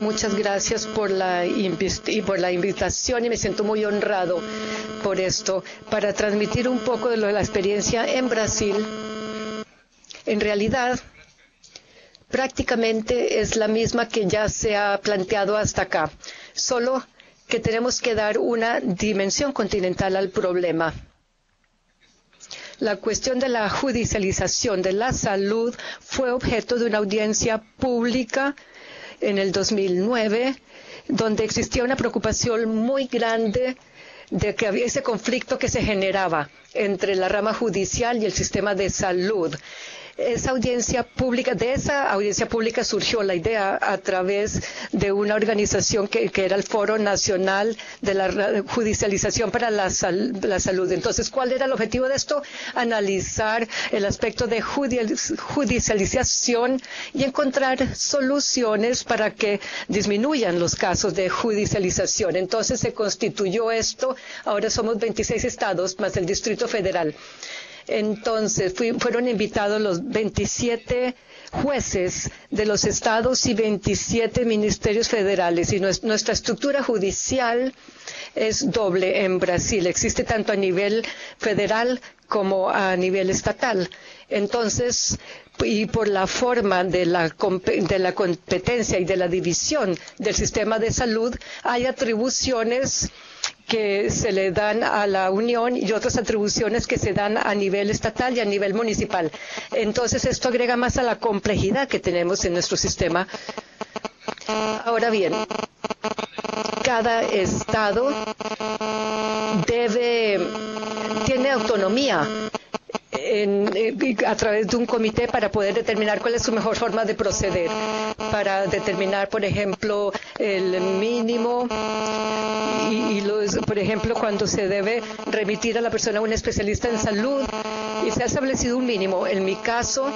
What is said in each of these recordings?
Muchas gracias por la invitación y me siento muy honrado por esto, para transmitir un poco de la experiencia en Brasil. En realidad, prácticamente es la misma que ya se ha planteado hasta acá, solo que tenemos que dar una dimensión continental al problema. La cuestión de la judicialización de la salud fue objeto de una audiencia pública en el 2009, donde existía una preocupación muy grande de que había ese conflicto que se generaba entre la rama judicial y el sistema de salud. De esa audiencia pública surgió la idea a través de una organización que era el Foro Nacional de la Judicialización para la Salud. Entonces, ¿cuál era el objetivo de esto? Analizar el aspecto de judicialización y encontrar soluciones para que disminuyan los casos de judicialización. Entonces, se constituyó esto. Ahora somos 26 estados más el Distrito Federal. Entonces, fueron invitados los 27 jueces de los estados y 27 ministerios federales. Y nuestra estructura judicial es doble en Brasil. Existe tanto a nivel federal como a nivel estatal. Entonces, y por la forma de la competencia y de la división del sistema de salud, hay atribuciones que se le dan a la Unión y otras atribuciones que se dan a nivel estatal y a nivel municipal. Entonces, esto agrega más a la complejidad que tenemos en nuestro sistema. Ahora bien, cada estado tiene autonomía a través de un comité para poder determinar cuál es su mejor forma de proceder, para determinar, por ejemplo, el mínimo por ejemplo, cuando se debe remitir a la persona a un especialista en salud, y se ha establecido un mínimo. En mi caso,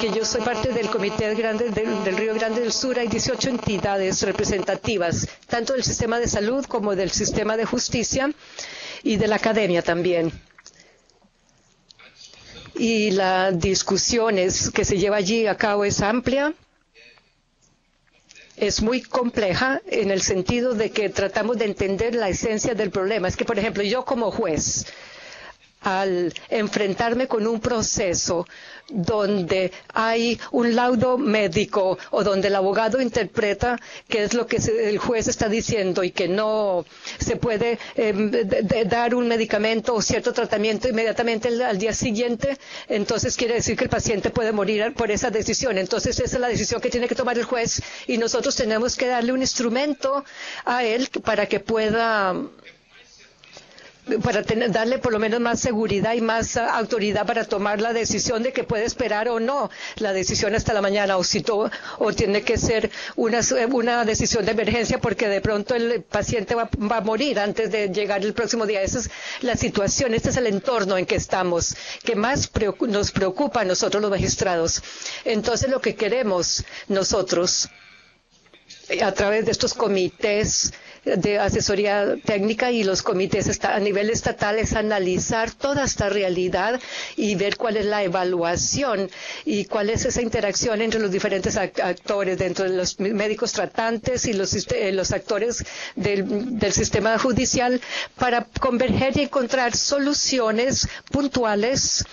que yo soy parte del Comité del Río Grande del Sur, hay 18 entidades representativas, tanto del sistema de salud como del sistema de justicia y de la academia también. Y la discusión que se lleva allí a cabo es amplia, es muy compleja en el sentido de que tratamos de entender la esencia del problema. Es que, por ejemplo, yo como juez, al enfrentarme con un proceso donde hay un laudo médico o donde el abogado interpreta qué es lo que el juez está diciendo y que no se puede dar un medicamento o cierto tratamiento inmediatamente al día siguiente, entonces quiere decir que el paciente puede morir por esa decisión. Entonces esa es la decisión que tiene que tomar el juez y nosotros tenemos que darle un instrumento a él para que pueda darle por lo menos más seguridad y más autoridad para tomar la decisión de que puede esperar o no la decisión hasta la mañana, o tiene que ser una decisión de emergencia porque de pronto el paciente va a morir antes de llegar el próximo día. Esa es la situación, este es el entorno en que estamos, que más nos preocupa a nosotros los magistrados. Entonces lo que queremos nosotros, a través de estos comités de asesoría técnica y los comités a nivel estatal, es analizar toda esta realidad y ver cuál es la evaluación y cuál es esa interacción entre los diferentes actores, dentro de los médicos tratantes y los actores del sistema judicial, para converger y encontrar soluciones puntuales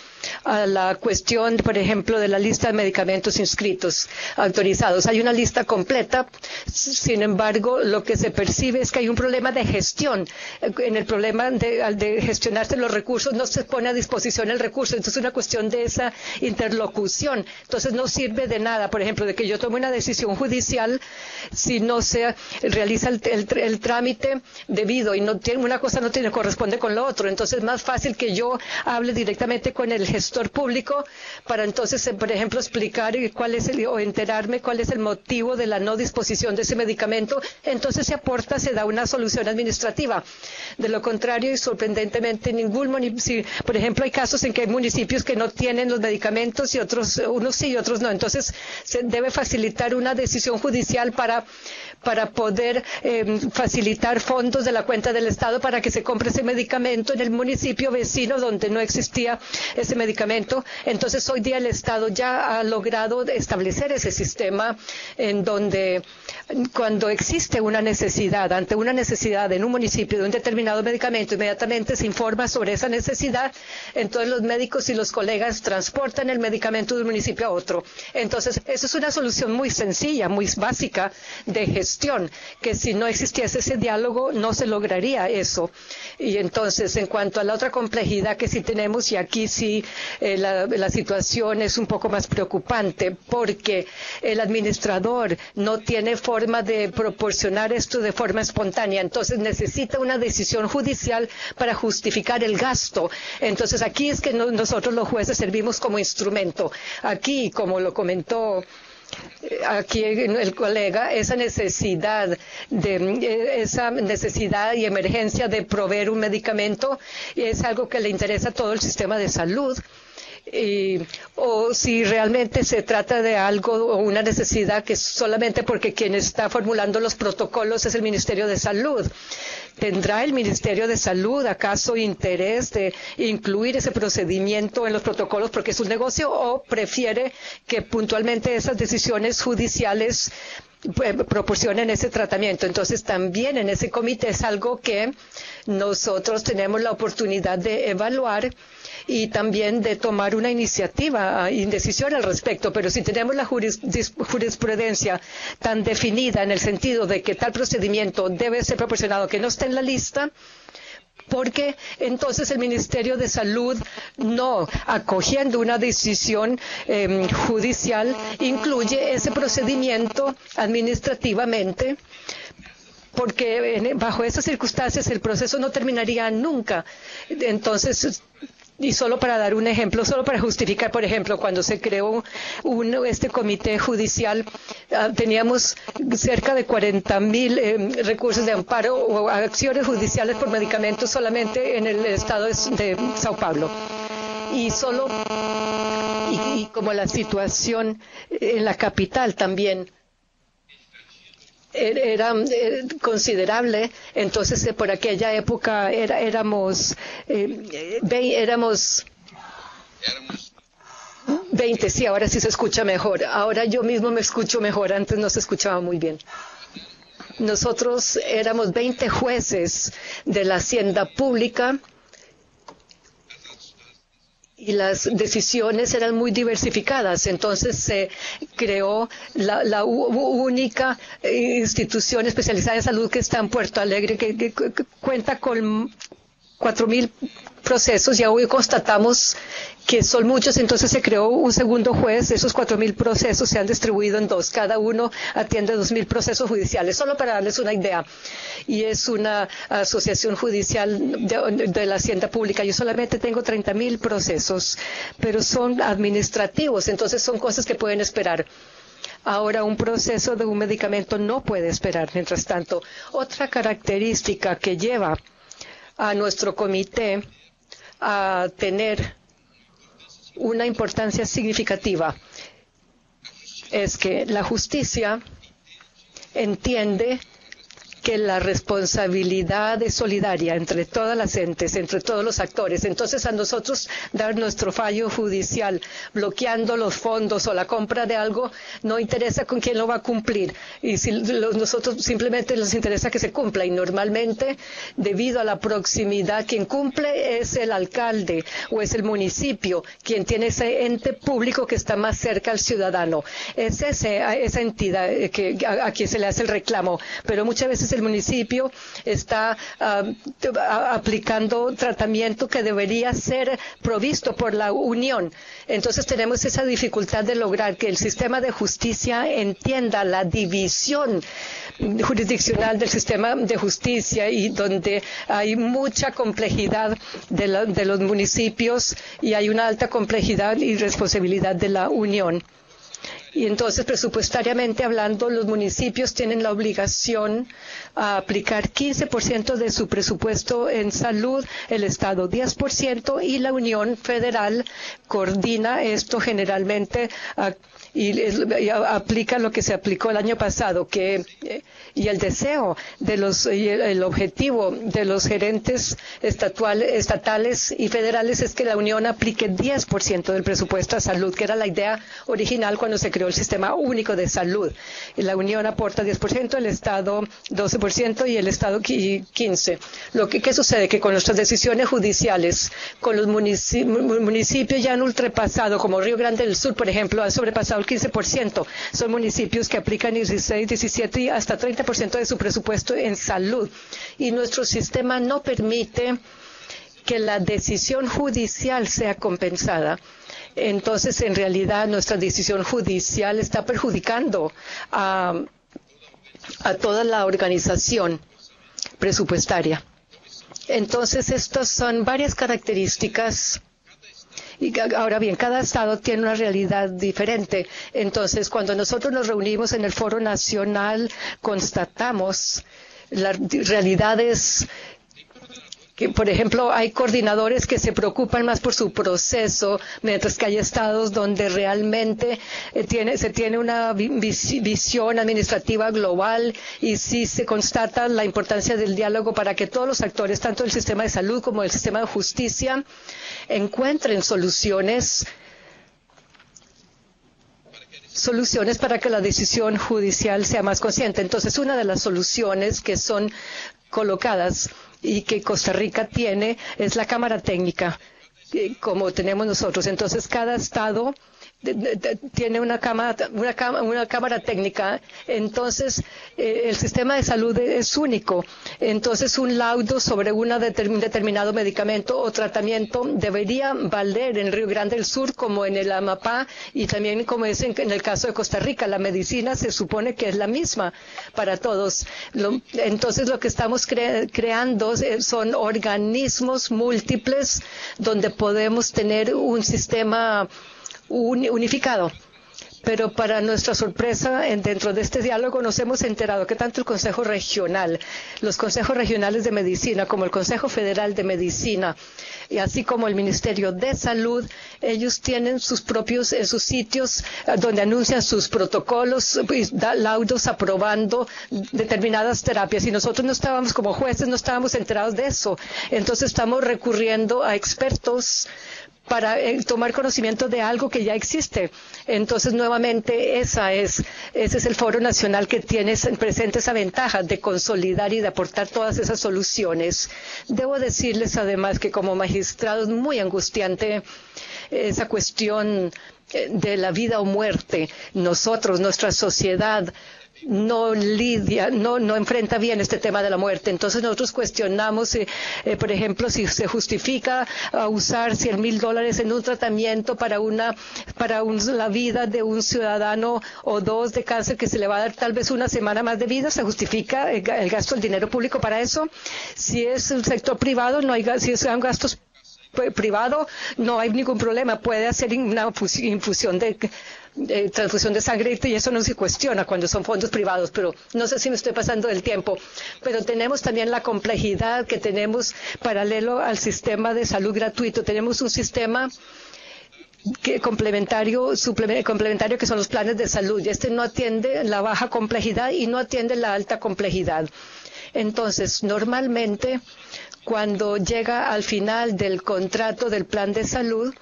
a la cuestión, por ejemplo, de la lista de medicamentos inscritos, autorizados. Hay una lista completa, sin embargo, lo que se percibe es que hay un problema de gestión. En el problema de gestionarse los recursos, no se pone a disposición el recurso. Entonces, es una cuestión de esa interlocución. Entonces, no sirve de nada, por ejemplo, de que yo tome una decisión judicial si no se realiza el trámite debido y una cosa no corresponde con lo otro. Entonces, es más fácil que yo hable directamente con el gestor público para entonces, por ejemplo, explicar o enterarme cuál es el motivo de la no disposición de ese medicamento. Entonces se da una solución administrativa. De lo contrario, y sorprendentemente, por ejemplo, hay casos en que hay municipios que no tienen los medicamentos y unos sí y otros no. Entonces se debe facilitar una decisión judicial para poder facilitar fondos de la cuenta del Estado para que se compre ese medicamento en el municipio vecino donde no existía ese medicamento. Entonces, hoy día el Estado ya ha logrado establecer ese sistema en donde Cuando existe una necesidad, ante una necesidad en un municipio de un determinado medicamento, inmediatamente se informa sobre esa necesidad, entonces los médicos y los colegas transportan el medicamento de un municipio a otro. Entonces, eso es una solución muy sencilla, muy básica de gestión, que si no existiese ese diálogo no se lograría eso. Y entonces, en cuanto a la otra complejidad que sí tenemos, y aquí sí la situación es un poco más preocupante, porque el administrador no tiene forma de proporcionar esto de forma espontánea, entonces necesita una decisión judicial para justificar el gasto. Entonces aquí es que nosotros los jueces servimos como instrumento. Aquí, como lo comentó aquí el colega, esa necesidad y emergencia de proveer un medicamento es algo que le interesa a todo el sistema de salud. O si realmente se trata de algo o una necesidad que es solamente porque quien está formulando los protocolos es el Ministerio de Salud. ¿Tendrá el Ministerio de Salud acaso interés de incluir ese procedimiento en los protocolos porque es un negocio, o prefiere que puntualmente esas decisiones judiciales proporcionen ese tratamiento? Entonces también en ese comité es algo que nosotros tenemos la oportunidad de evaluar y también de tomar una iniciativa y decisión al respecto. Pero si tenemos la jurisprudencia tan definida en el sentido de que tal procedimiento debe ser proporcionado que no esté en la lista, porque entonces el Ministerio de Salud, no acogiendo una decisión judicial, incluye ese procedimiento administrativamente, porque bajo esas circunstancias el proceso no terminaría nunca. Entonces, y solo para dar un ejemplo, solo para justificar, por ejemplo, cuando se creó este comité judicial, teníamos cerca de 40,000 recursos de amparo o acciones judiciales por medicamentos solamente en el estado de Sao Paulo. Y como la situación en la capital también era considerable, entonces por aquella época éramos 20, sí, ahora sí se escucha mejor. Ahora yo mismo me escucho mejor, antes no se escuchaba muy bien. Nosotros éramos 20 jueces de la hacienda pública y las decisiones eran muy diversificadas. Entonces se creó la única institución especializada en salud que está en Puerto Alegre, que cuenta con 4,000 procesos. Y hoy constatamos que son muchos, entonces se creó un segundo juez. Esos 4,000 procesos se han distribuido en dos. Cada uno atiende 2,000 procesos judiciales, solo para darles una idea. Y es una asociación judicial de la hacienda pública. Yo solamente tengo 30,000 procesos, pero son administrativos, entonces son cosas que pueden esperar. Ahora, un proceso de un medicamento no puede esperar. Mientras tanto, otra característica que lleva a nuestro comité a tener una importancia significativa es que la justicia entiende que la responsabilidad es solidaria entre todas las entes, entre todos los actores. Entonces, a nosotros dar nuestro fallo judicial bloqueando los fondos o la compra de algo no interesa con quién lo va a cumplir. Y si nosotros simplemente nos interesa que se cumpla. Y normalmente, debido a la proximidad, quien cumple es el alcalde o es el municipio, quien tiene ese ente público que está más cerca al ciudadano. Es esa entidad a quien se le hace el reclamo. Pero muchas veces el municipio está aplicando tratamiento que debería ser provisto por la Unión. Entonces tenemos esa dificultad de lograr que el sistema de justicia entienda la división jurisdiccional del sistema de justicia, y donde hay mucha complejidad de los municipios y hay una alta complejidad y responsabilidad de la Unión. Y entonces, presupuestariamente hablando, los municipios tienen la obligación a aplicar 15% de su presupuesto en salud, el Estado 10%, y la Unión Federal coordina esto generalmente y aplica lo que se aplicó el año pasado, que y el deseo y el objetivo de los gerentes estatales y federales es que la Unión aplique 10% del presupuesto a salud, que era la idea original cuando se creó el Sistema Único de Salud. Y la Unión aporta 10%, el Estado 12% y el Estado 15%. ¿Qué sucede? Que con nuestras decisiones judiciales, con los municipios ya han ultrapasado, como Río Grande del Sur, por ejemplo, han sobrepasado el 15%. Son municipios que aplican 16, 17 y hasta 30% de su presupuesto en salud. Y nuestro sistema no permite que la decisión judicial sea compensada. Entonces, en realidad, nuestra decisión judicial está perjudicando a toda la organización presupuestaria. Entonces, estas son varias características. Y ahora bien, cada estado tiene una realidad diferente. Entonces, cuando nosotros nos reunimos en el Foro Nacional, constatamos las realidades que, por ejemplo, hay coordinadores que se preocupan más por su proceso, mientras que hay estados donde realmente se tiene una visión administrativa global y sí se constata la importancia del diálogo para que todos los actores, tanto el sistema de salud como el sistema de justicia, encuentren soluciones para que la decisión judicial sea más consciente. Entonces, una de las soluciones que son colocadas y que Costa Rica tiene es la Cámara Técnica, como tenemos nosotros. Entonces, cada estado tiene una cámara técnica. Entonces, el sistema de salud es único. Entonces, un laudo sobre un determinado medicamento o tratamiento debería valer en Río Grande del Sur como en el Amapá y también como es en el caso de Costa Rica. La medicina se supone que es la misma para todos. Entonces, lo que estamos creando son organismos múltiples donde podemos tener un sistema unificado. Pero para nuestra sorpresa, dentro de este diálogo nos hemos enterado que tanto el Consejo Regional, los Consejos Regionales de Medicina, como el Consejo Federal de Medicina, y así como el Ministerio de Salud, ellos tienen sus propios en sus sitios donde anuncian sus protocolos y laudos aprobando determinadas terapias. Y nosotros no estábamos, como jueces, no estábamos enterados de eso. Entonces estamos recurriendo a expertos para tomar conocimiento de algo que ya existe. Entonces, nuevamente, ese es el Foro Nacional que tiene presente esa ventaja de consolidar y de aportar todas esas soluciones. Debo decirles, además, que como magistrado es muy angustiante esa cuestión de la vida o muerte. Nuestra sociedad, no enfrenta bien este tema de la muerte. Entonces nosotros cuestionamos, por ejemplo, si se justifica usar $100,000 en un tratamiento para la vida de un ciudadano o dos de cáncer que se le va a dar tal vez una semana más de vida. ¿Se justifica el gasto del dinero público para eso? Si es el sector privado, si son gastos privado, no hay ningún problema. Puede hacer una infusión de transfusión de sangre y eso no se cuestiona cuando son fondos privados, pero no sé si me estoy pasando del tiempo. Pero tenemos también la complejidad que tenemos paralelo al sistema de salud gratuito. Tenemos un sistema complementario que son los planes de salud, y este no atiende la baja complejidad y no atiende la alta complejidad. Entonces, normalmente, cuando llega al final del contrato del plan de salud,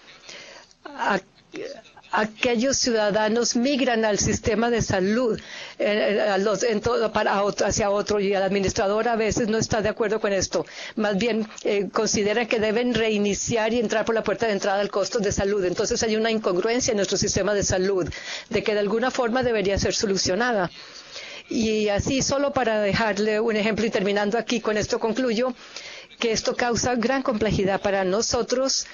aquellos ciudadanos migran al sistema de salud hacia otro, y el administrador a veces no está de acuerdo con esto. Más bien considera que deben reiniciar y entrar por la puerta de entrada al costo de salud. Entonces hay una incongruencia en nuestro sistema de salud de que de alguna forma debería ser solucionada. Y así, solo para dejarle un ejemplo y terminando aquí, con esto concluyo, que esto causa gran complejidad para nosotros,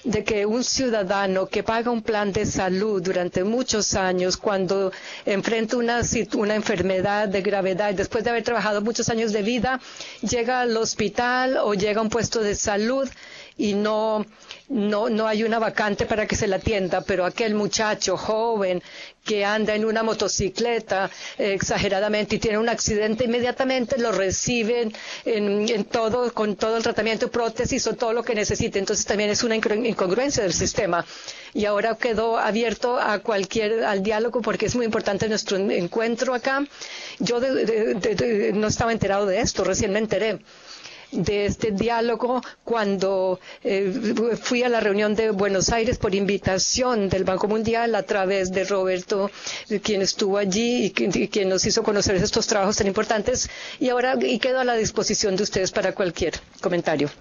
de que un ciudadano que paga un plan de salud durante muchos años, cuando enfrenta una enfermedad de gravedad y después de haber trabajado muchos años de vida, llega al hospital o llega a un puesto de salud y no hay una vacante para que se la atienda, pero aquel muchacho joven que anda en una motocicleta exageradamente y tiene un accidente, inmediatamente lo reciben con todo el tratamiento, prótesis o todo lo que necesite. Entonces también es una incongruencia del sistema. Y ahora quedó abierto al diálogo porque es muy importante nuestro encuentro acá. Yo no estaba enterado de esto, recién me enteré de este diálogo cuando fui a la reunión de Buenos Aires por invitación del Banco Mundial a través de Roberto, quien estuvo allí y quien nos hizo conocer estos trabajos tan importantes, y quedo a la disposición de ustedes para cualquier comentario.